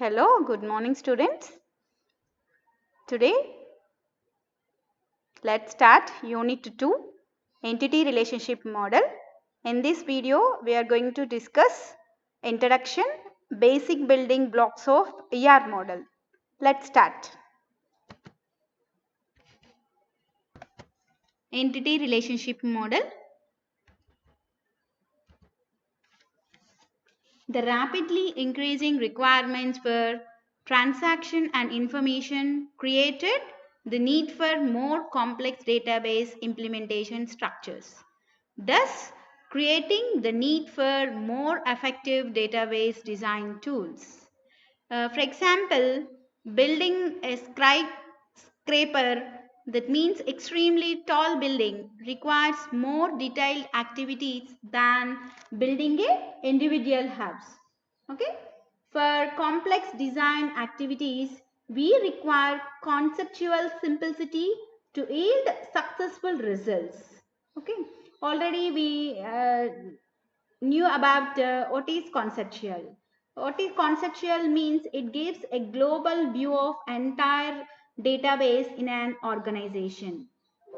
Hello, good morning students. Today let's start Unit 2 Entity Relationship Model. In this video we are going to discuss Introduction, Basic Building Blocks of ER Model. Let's start. Entity Relationship Model. The rapidly increasing requirements for transaction and information created the need for more complex database implementation structures, thus creating the need for more effective database design tools. For example, building a skyscraper, that means extremely tall building, requires more detailed activities than building a individual house. Okay? For complex design activities, we require conceptual simplicity to yield successful results. Okay? Already we knew about what is conceptual. What is conceptual means it gives a global view of entire database in an organization.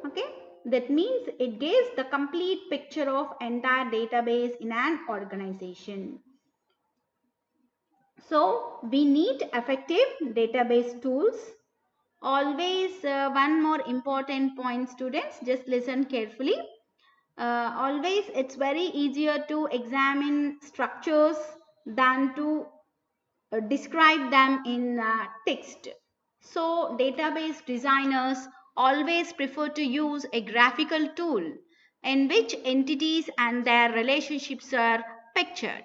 Okay, that means it gives the complete picture of entire database in an organization. So we need effective database tools. Always one more important point, students, just listen carefully. Always it's very easier to examine structures than to describe them in text. So database designers always prefer to use a graphical tool in which entities and their relationships are pictured.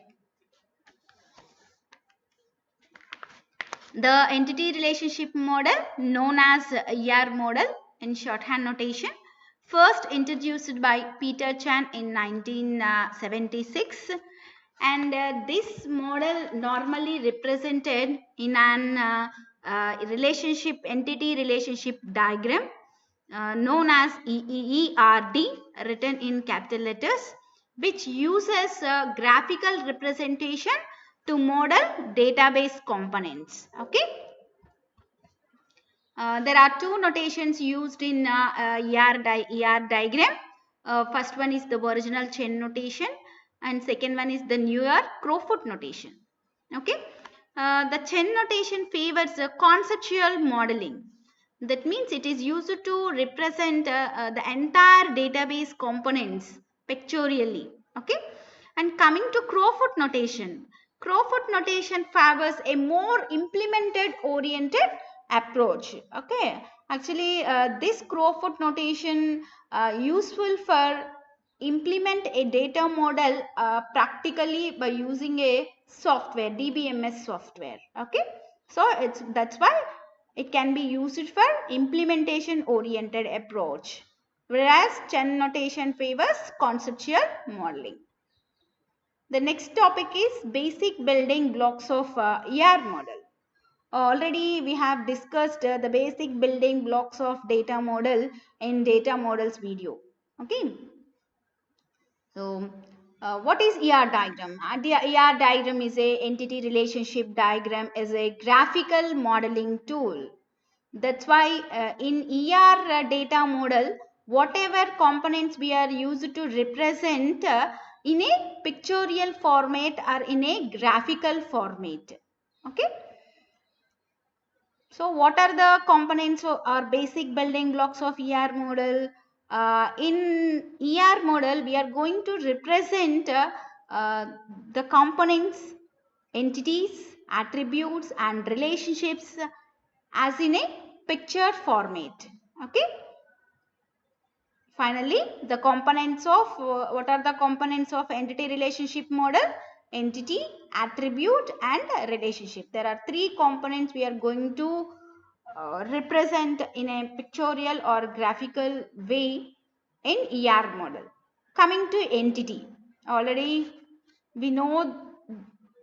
The entity relationship model, known as ER model in shorthand notation, first introduced by Peter Chan in 1976, and this model normally represented in an entity relationship diagram known as EERD, written in capital letters, which uses graphical representation to model database components. Okay. There are two notations used in ER diagram. First one is the original Chen notation and second one is the newer Crowfoot notation. Okay. The Chen notation favors conceptual modeling. That means it is used to represent the entire database components pictorially. Okay. And coming to Crowfoot notation. Crowfoot notation favors a more implemented oriented approach. Okay, actually this Crowfoot notation useful for implement a data model practically by using a software, DBMS software. Okay, so that's why it can be used for implementation oriented approach, whereas Chen notation favors conceptual modeling. The next topic is basic building blocks of ER model. Already we have discussed the basic building blocks of data model in data models video. Okay. So what is ER diagram? The ER diagram is a entity relationship diagram, is a graphical modeling tool. That's why in ER data model, whatever components we are used to represent in a pictorial format or in a graphical format. Okay. So what are the components or basic building blocks of ER model? In ER model, we are going to represent the components, entities, attributes and relationships as in a picture format. Okay. Finally, the components of what are the components of entity relationship model? Entity, attribute and relationship. There are three components we are going to represent in a pictorial or graphical way in ER model. Coming to entity, already we know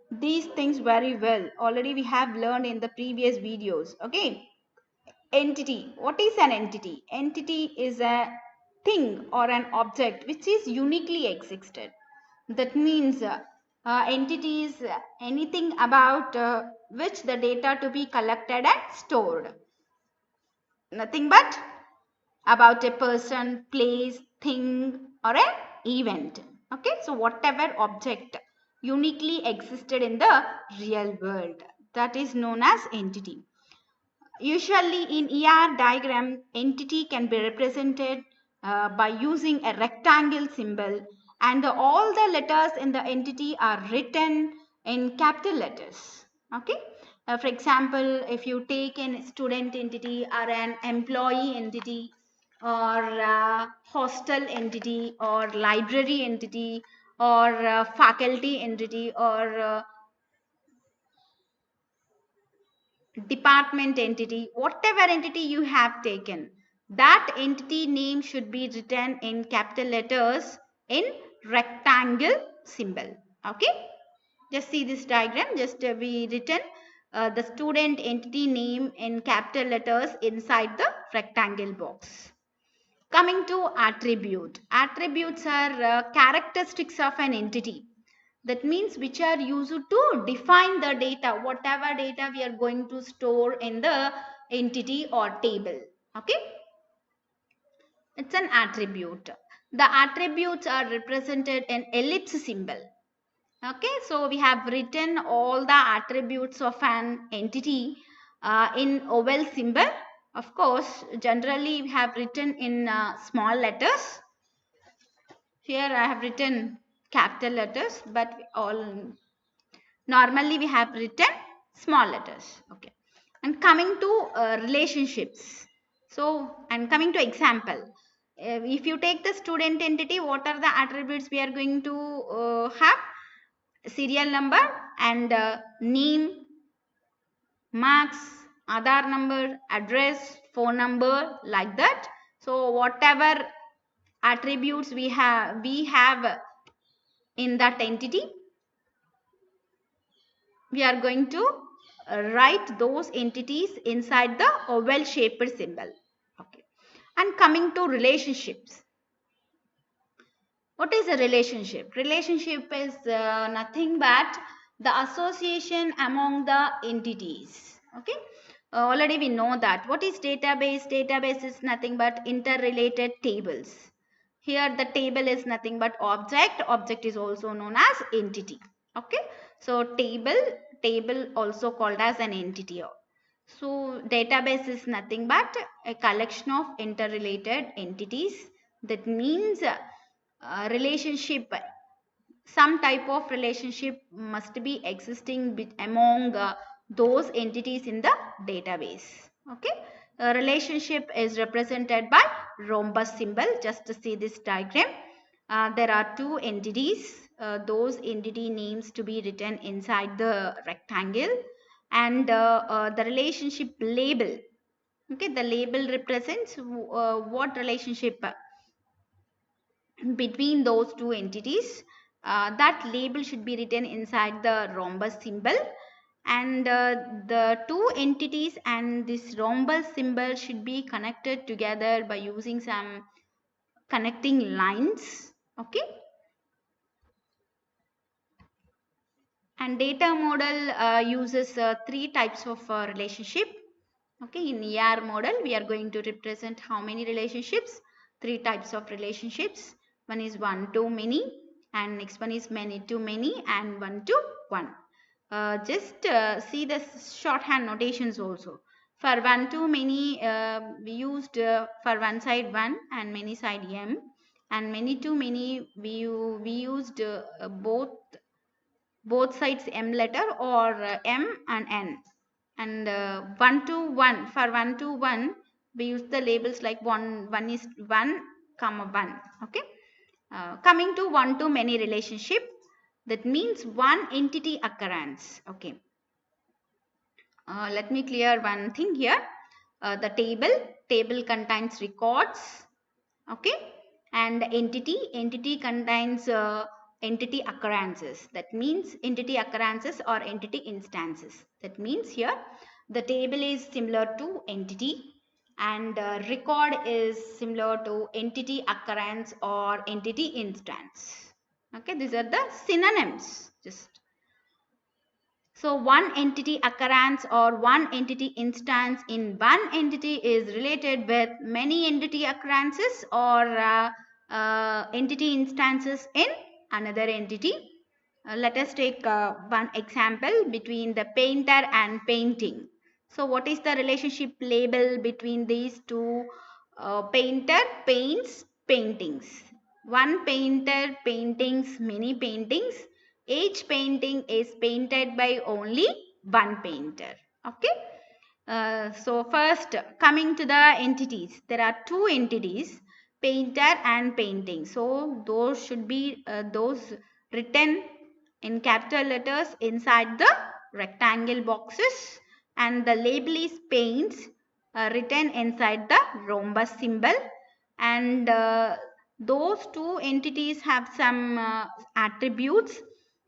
these things very well. Already we have learned in the previous videos. Okay. Entity. What is an entity? Entity is a thing or an object which is uniquely existed. That means Entity is anything about which the data to be collected and stored. Nothing but about a person, place, thing or an event. Okay, so whatever object uniquely existed in the real world, that is known as entity. Usually in ER diagram, entity can be represented by using a rectangle symbol, and all the letters in the entity are written in capital letters. Okay. For example, if you take a student entity or an employee entity or hostel entity or library entity or faculty entity or department entity, whatever entity you have taken, that entity name should be written in capital letters in rectangle symbol. Okay, just see this diagram. Just we written the student entity name in capital letters inside the rectangle box. Coming to attribute. Attributes are characteristics of an entity. That means which are used to define the data, whatever data we are going to store in the entity or table. Okay, it's an attribute. The attributes are represented in ellipse symbol. Okay, so we have written all the attributes of an entity in oval symbol. Of course, generally we have written in small letters. Here I have written capital letters, but all normally we have written small letters. Okay, and coming to relationships. So, and coming to example, if you take the student entity, what are the attributes we are going to have? Serial number and name, marks, Aadhaar number, address, phone number, like that. So whatever attributes we have in that entity, we are going to write those entities inside the oval shaped symbol. Okay, and coming to relationships. What is a relationship? Relationship is nothing but the association among the entities. Okay, already we know that. What is database? Database is nothing but interrelated tables. Here the table is nothing but object. Object is also known as entity. Okay, so table also called as an entity. So database is nothing but a collection of interrelated entities. That means relationship, some type of relationship must be existing among those entities in the database. Okay, a relationship is represented by rhombus symbol. Just to see this diagram, there are two entities, those entity names to be written inside the rectangle, and the relationship label. Okay, the label represents what relationship between those two entities. That label should be written inside the rhombus symbol, and the two entities and this rhombus symbol should be connected together by using some connecting lines. Okay, and data model uses three types of relationship. Okay, in ER model we are going to represent how many relationships? Three types of relationships. One is one to many, and next one is many to many, and one to one. Just see the shorthand notations also. For one to many, we used for one side one and many side m, and many to many we used both sides m letter or m and n. And 1 to 1, for 1 to 1 we use the labels like 1 is 1 comma 1. Okay, coming to 1 to many relationship, that means one entity occurrence. Okay, let me clear one thing here. The table contains records. Okay, and entity contains entity occurrences. That means entity occurrences or entity instances. That means here the table is similar to entity, and record is similar to entity occurrence or entity instance. Okay, these are the synonyms. So one entity occurrence or one entity instance in one entity is related with many entity occurrences or entity instances in another entity. Let us take one example between the painter and painting. So what is the relationship label between these two? Painter paints paintings. One painter paintings many paintings. Each painting is painted by only one painter. Okay. So first coming to the entities, there are two entities, painter and painting. So those should be those written in capital letters inside the rectangle boxes, and the label is paints written inside the rhombus symbol, and those two entities have some attributes.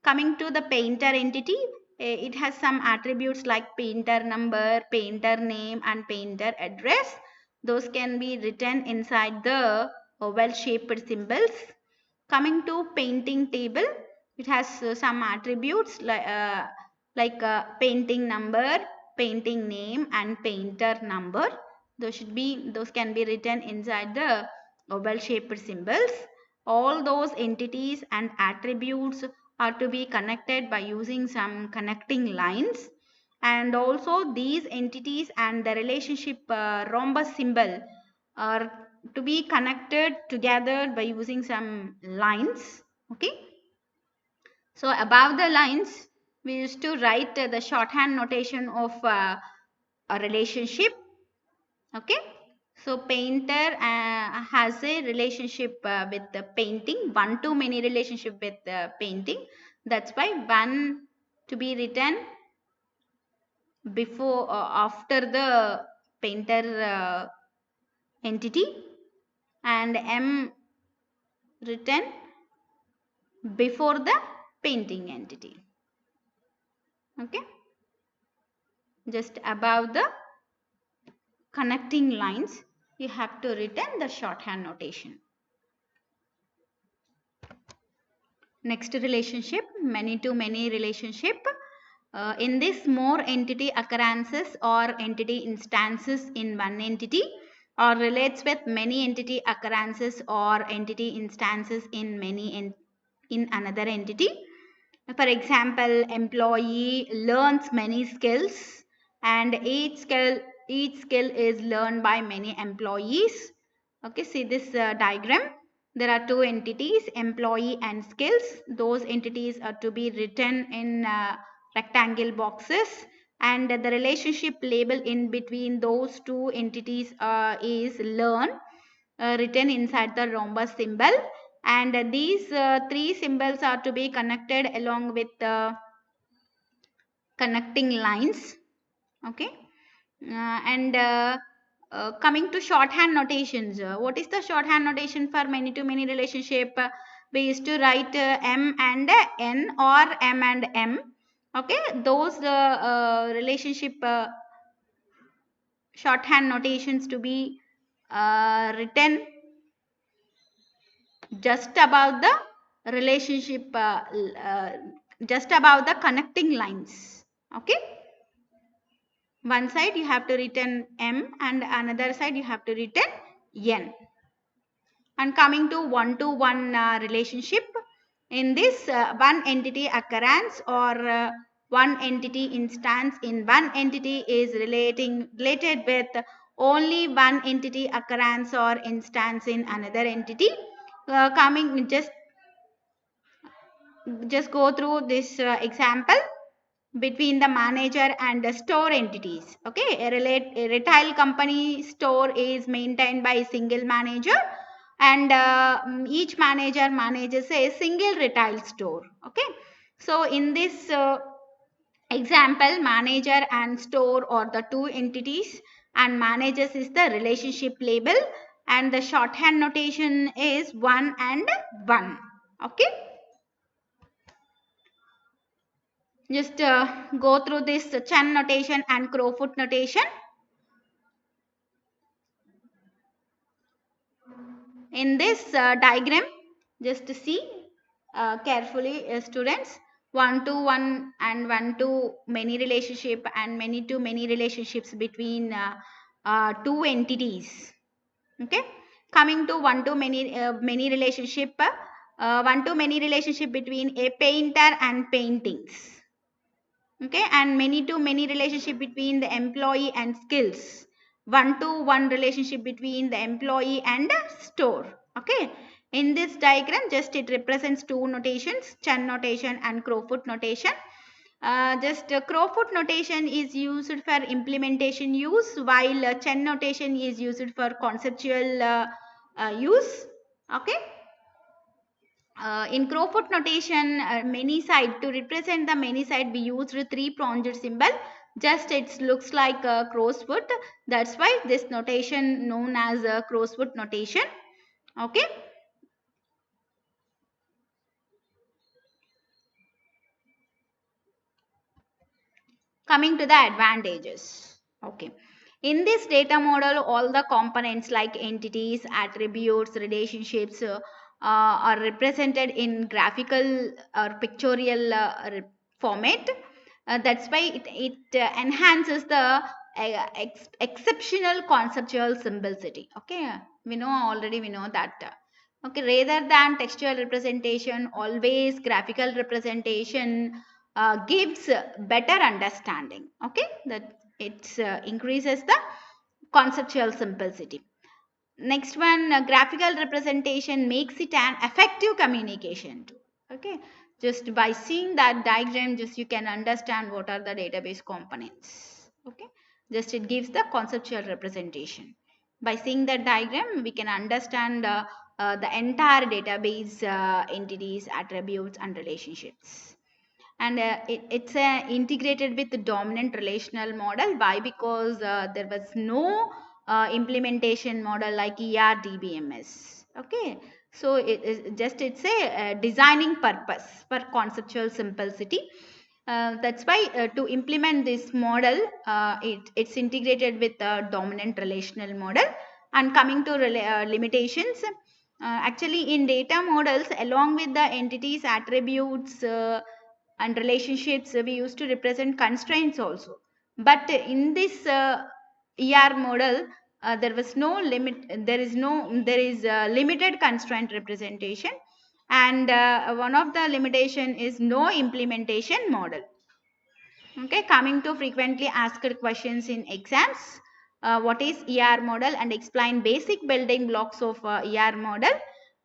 Coming to the painter entity, it has some attributes like painter number, painter name and painter address. Those can be written inside the oval shaped symbols. Coming to painting table, it has some attributes like painting number, painting name and painter number. Those can be written inside the oval shaped symbols. All those entities and attributes are to be connected by using some connecting lines, and also these entities and the relationship rhombus symbol are to be connected together by using some lines. Okay, so above the lines we used to write the shorthand notation of a relationship. Okay, so painter has a relationship with the painting, one to many relationship with the painting. That's why one to be written before after the painter entity, and M written before the painting entity. Okay, just above the connecting lines you have to written the shorthand notation. Next relationship, many to many relationship. In this, more entity occurrences or entity instances in one entity or relates with many entity occurrences or entity instances in in another entity. For example, employee learns many skills, and each skill is learned by many employees. Okay, see this diagram. There are two entities, employee and skills. Those entities are to be written in rectangle boxes, and the relationship label in between those two entities is learn, written inside the rhombus symbol, and these three symbols are to be connected along with the connecting lines. Okay, and coming to shorthand notations, what is the shorthand notation for many to many relationship? We used to write M and N or M and M. Okay, those relationship shorthand notations to be written just about the relationship, just about the connecting lines. Okay, one side you have to written M and another side you have to written N. And coming to one relationship, in this one entity occurrence or one entity instance in one entity is related with only one entity occurrence or instance in another entity. Coming just go through this example between the manager and the store entities. Okay, a retail company store is maintained by a single manager, and each manager manages a single retail store. Okay, so in this example, manager and store are the two entities, and managers is the relationship label, and the shorthand notation is 1 and 1. Okay, just go through this Chen notation and Crowfoot notation. In this diagram, just see carefully, students. One to one and one to many relationship and many to many relationships between two entities. Okay, coming to one to many relationship, one to many relationship between a painter and paintings. Okay, and many to many relationship between the employee and skills. One to one relationship between the employee and store. Okay, in this diagram just it represents two notations, Chen notation and Crowfoot notation. Just Crowfoot notation is used for implementation use, while Chen notation is used for conceptual use. Okay, in Crowfoot notation, many side, to represent the many side we used three pronged symbol. Just it looks like a crow's foot. That's why this notation known as a crow's foot notation. Okay. Coming to the advantages. Okay. In this data model, all the components like entities, attributes, relationships are represented in graphical or pictorial format. That's why it enhances the exceptional conceptual simplicity. Okay, we know that. Okay, rather than textual representation, always graphical representation gives better understanding. Okay, that it increases the conceptual simplicity. Next one, graphical representation makes it an effective communication tool. Okay, just by seeing that diagram, just you can understand what are the database components. Okay, just it gives the conceptual representation. By seeing that diagram, we can understand the entire database entities, attributes, and relationships. And it's integrated with the dominant relational model. Why? Because there was no implementation model like ERDBMS. Okay, so it is just it's a designing purpose for conceptual simplicity. That's why to implement this model, it's integrated with the dominant relational model. And coming to limitations, actually in data models, along with the entities, attributes, and relationships, we used to represent constraints also. But in this ER model, there was no limit. There is limited constraint representation, and one of the limitation is no implementation model. Okay, coming to frequently asked questions in exams. What is ER model, and explain basic building blocks of ER model.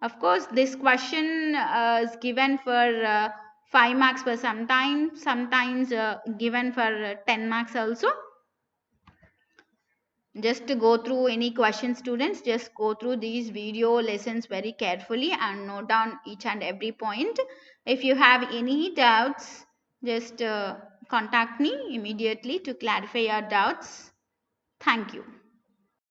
Of course, this question is given for 5 marks for some time, sometimes given for 10 marks also. Just to go through any question, students, just go through these video lessons very carefully and note down each and every point. If you have any doubts, just contact me immediately to clarify your doubts. Thank you.